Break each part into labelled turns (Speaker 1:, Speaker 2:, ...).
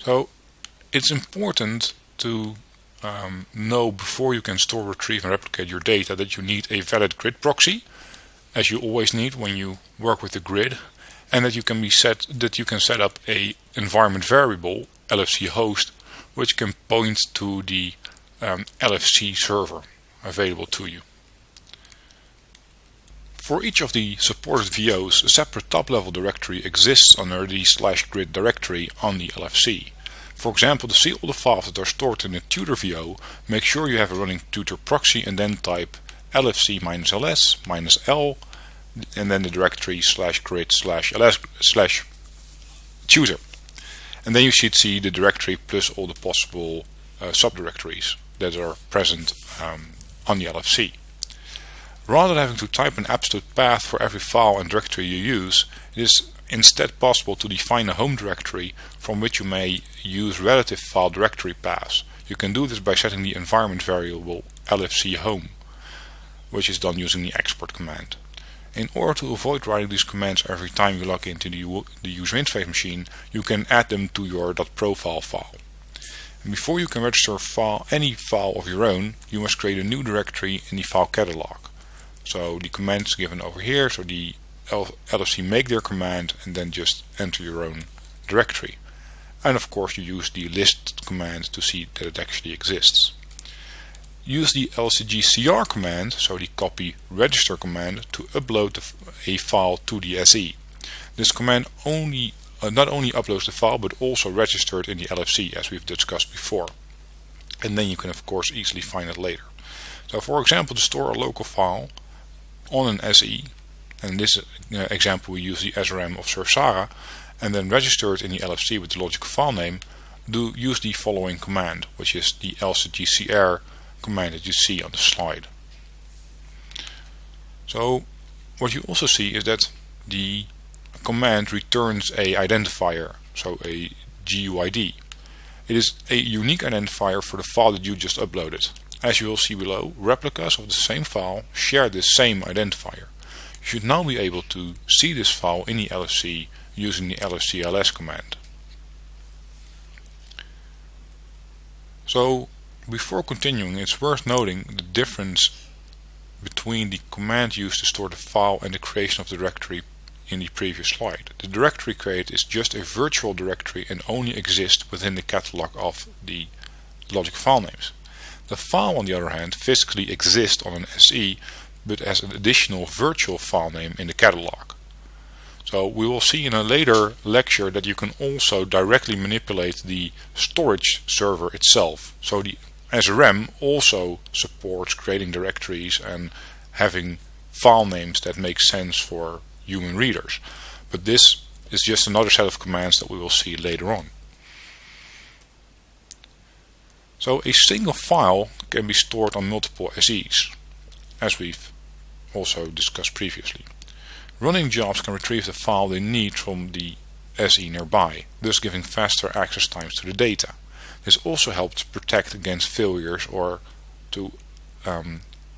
Speaker 1: So it's important to know before you can store, retrieve and replicate your data that you need a valid grid proxy, as you always need when you work with the grid, and that you can set up a environment variable LFC host which can point to the LFC server available to you. For each of the supported VOs, a separate top-level directory exists under the /grid directory on the LFC. For example, to see all the files that are stored in a tutor VO, make sure you have a running tutor proxy and then type lfc-ls -l and then the directory /grid/ls/tutor. And then you should see the directory plus all the possible subdirectories that are present on the LFC. Rather than having to type an absolute path for every file and directory you use, it is instead possible to define a home directory from which you may use relative file directory paths. You can do this by setting the environment variable lfc home, which is done using the export command. In order to avoid writing these commands every time you log into the user interface machine, you can add them to your .profile file. And before you can register any file of your own, you must create a new directory in the file catalog. So the command is given over here, so the LFC make their command and then just enter your own directory. And of course you use the list command to see that it actually exists. Use the lcgcr command, so the copy register command, to upload a file to the SE. This command not only uploads the file but also registers in the LFC, as we've discussed before. And then you can of course easily find it later. So for example, to store a local file on an SE, and in this example we use the SRM of Sursara, and then register it in the LFC with the logical file name, use the following command, which is the lcgcr command that you see on the slide. So what you also see is that the command returns a identifier, so a GUID. It is a unique identifier for the file that you just uploaded. As you will see below, replicas of the same file share this same identifier. You should now be able to see this file in the LFC using the lfcls command. So before continuing, it's worth noting the difference between the command used to store the file and the creation of the directory in the previous slide. The directory created is just a virtual directory and only exists within the catalog of the logic file names. The file, on the other hand, physically exists on an SE, but as an additional virtual file name in the catalog. So we will see in a later lecture that you can also directly manipulate the storage server itself. So the SRM also supports creating directories and having file names that make sense for human readers. But this is just another set of commands that we will see later on. So a single file can be stored on multiple SEs, as we've also discussed previously. Running jobs can retrieve the file they need from the SE nearby, thus giving faster access times to the data. This also helps protect against failures or to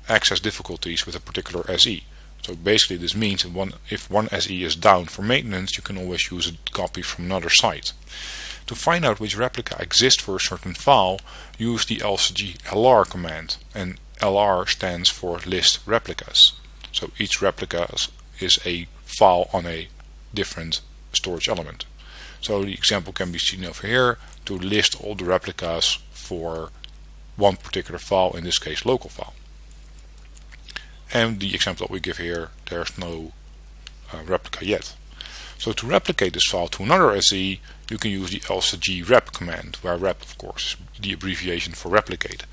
Speaker 1: access difficulties with a particular SE. So basically this means that if one SE is down for maintenance, you can always use a copy from another site. To find out which replica exists for a certain file, use the lcglr command, and LR stands for list replicas. So each replica is a file on a different storage element. So the example can be seen over here to list all the replicas for one particular file, in this case local file. And the example that we give here, there's no replica yet. So to replicate this file to another SE, you can use the lcgrep command, where rep of course is the abbreviation for replicate.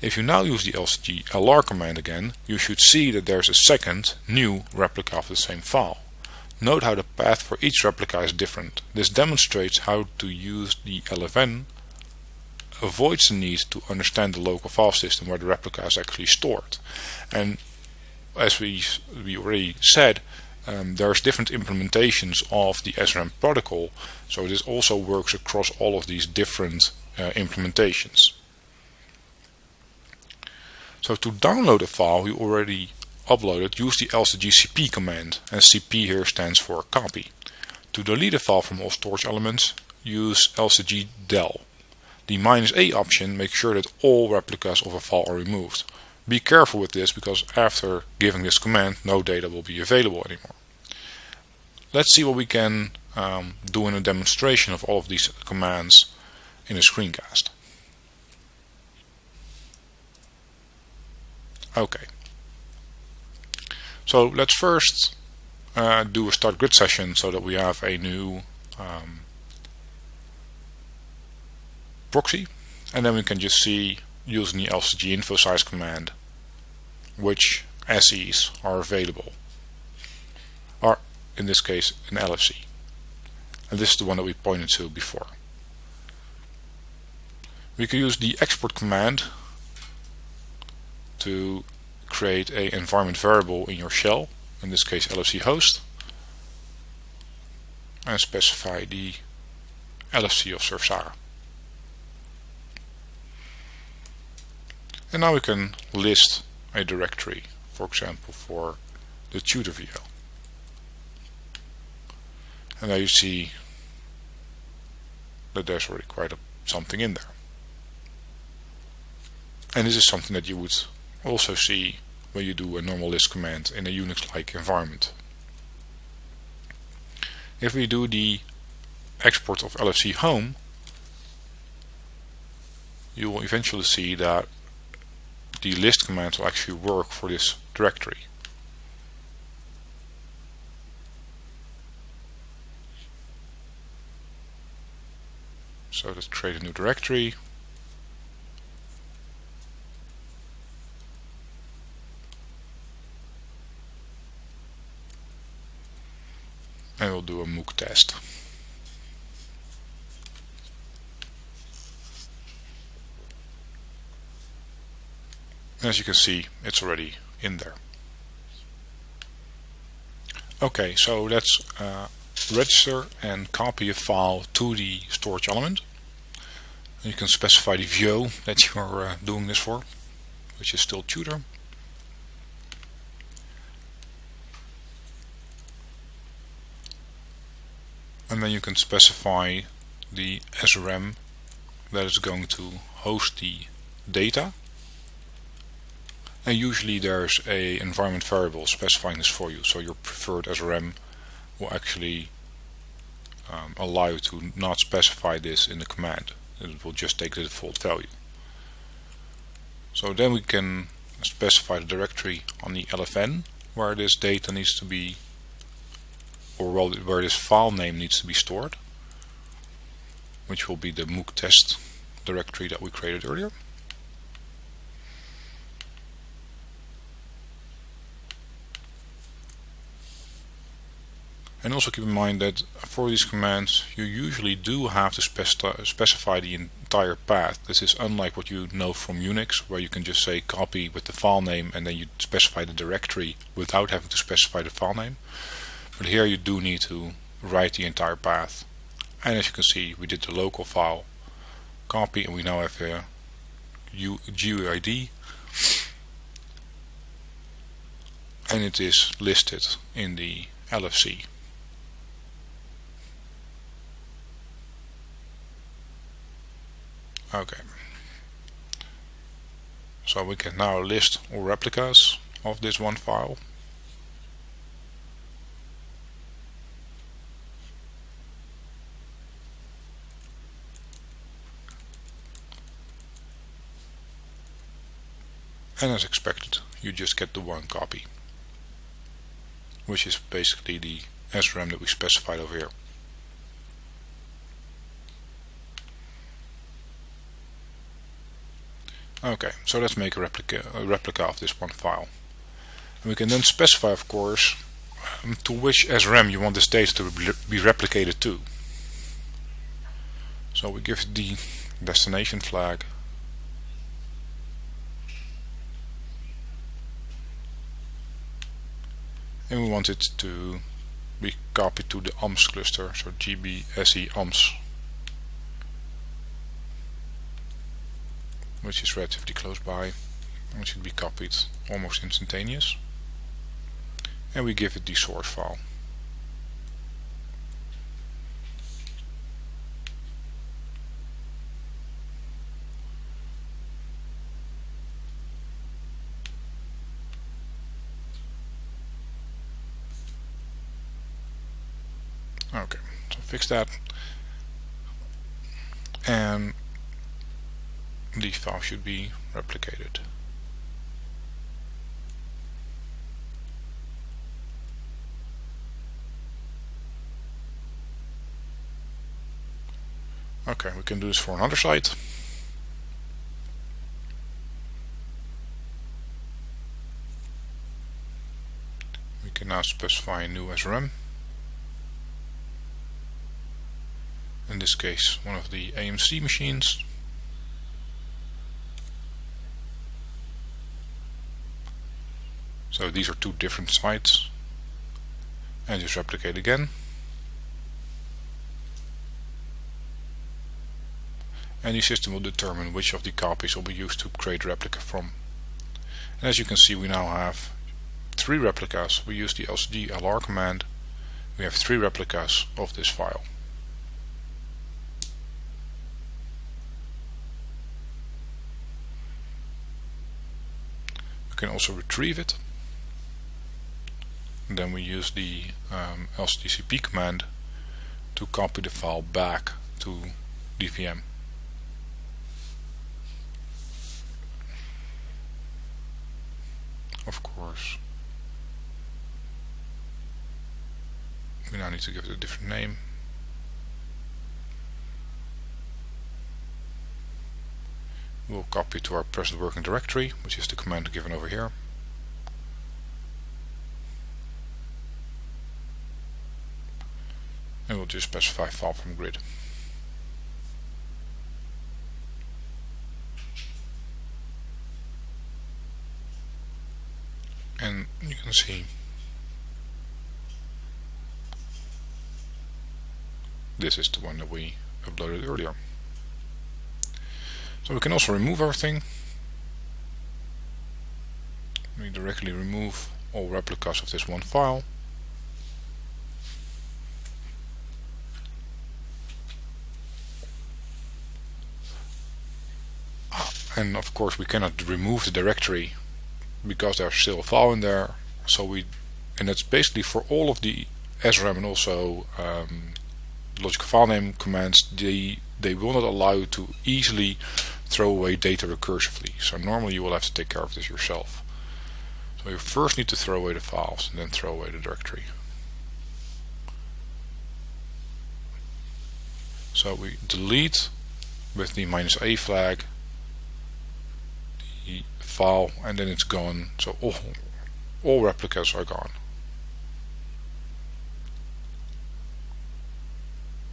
Speaker 1: If you now use the lcglr command again, you should see that there's a second new replica of the same file. Note how the path for each replica is different. This demonstrates how to use the LFN avoids the need to understand the local file system where the replica is actually stored. And as we already said, there's different implementations of the SRM protocol, so this also works across all of these different implementations. So to download a file you already uploaded, use the lcgcp command, and cp here stands for copy. To delete a file from all storage elements, use LCG del. The -A option makes sure that all replicas of a file are removed. Be careful with this, because after giving this command, no data will be available anymore. Let's see what we can do in a demonstration of all of these commands in a screencast. Okay. So let's first do a start grid session so that we have a new proxy, and then we can just see, using the LCG info size command, which SEs are available, or in this case an LFC, and this is the one that we pointed to before. We can use the export command to create a environment variable in your shell, in this case LFC host, and specify the LFC of Surfsara. And now we can list a directory, for example for the tutor VO. And now you see that there's already quite something in there. And this is something that you would also see when you do a normal list command in a Unix-like environment. If we do the export of LFC home, you will eventually see that the list command will actually work for this directory. So let's create a new directory. And we'll do a MOOC test. As you can see, it's already in there. Okay, so let's register and copy a file to the storage element. And you can specify the VO that you are doing this for, which is still tutor. And then you can specify the SRM that is going to host the data. And usually there's a environment variable specifying this for you, so your preferred SRM will actually allow you to not specify this in the command. It will just take the default value. So then we can specify the directory on the LFN where this data needs to be, or where this file name needs to be stored, which will be the MOOC test directory that we created earlier. And also keep in mind that for these commands you usually do have to specify the entire path. This is unlike what you know from Unix, where you can just say copy with the file name and then you specify the directory without having to specify the file name. But here you do need to write the entire path. And as you can see, we did the local file copy, and we now have a GUID, and it is listed in the LFC. Okay, so we can now list all replicas of this one file. And as expected, you just get the one copy, which is basically the SRM that we specified over here. Okay, so let's make a replica of this one file. And we can then specify, of course, to which SRM you want this data to be replicated to. So we give it the destination flag. And we want it to be copied to the OMS cluster, so GBSE OMS, which is relatively close by and should be copied almost instantaneous. And we give it the source file. Okay, so fix that, and the file should be replicated. Okay, we can do this for another site. We can now specify a new SRM. In this case, one of the AMC machines. So these are two different sites. And just replicate again. And the system will determine which of the copies will be used to create a replica from. And as you can see, we now have 3 replicas. We use the lcd-lr command. We have 3 replicas of this file. We can also retrieve it. And then we use the lcd-cp command to copy the file back to the VM. Of course, we now need to give it a different name. We'll copy it to our present working directory, which is the command given over here. And we'll just specify file from grid. And you can see this is the one that we uploaded earlier. So we can also remove everything. We directly remove all replicas of this one file. And of course we cannot remove the directory because there's still a file in there. And that's basically for all of the SRM and also logical file name commands. They will not allow you to easily throw away data recursively. So normally you will have to take care of this yourself. So you first need to throw away the files and then throw away the directory. So we delete with the -a flag the file, and then it's gone. So all replicas are gone.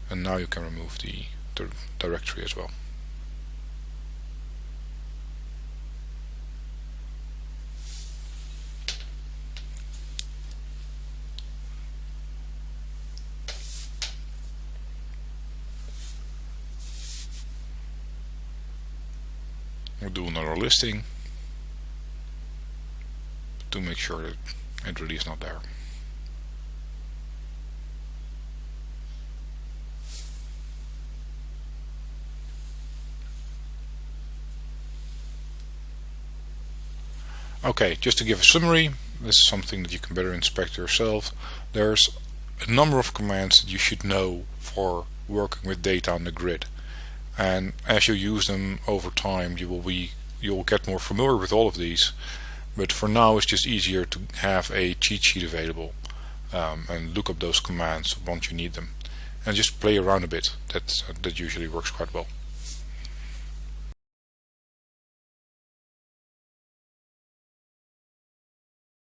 Speaker 1: And now you can remove the directory as well. We'll do another listing to make sure that it really is not there. Okay, just to give a summary, this is something that you can better inspect yourself. There's a number of commands that you should know for working with data on the grid. And as you use them over time, you'll get more familiar with all of these. But for now, it's just easier to have a cheat sheet available and look up those commands once you need them, and just play around a bit. That usually works quite well.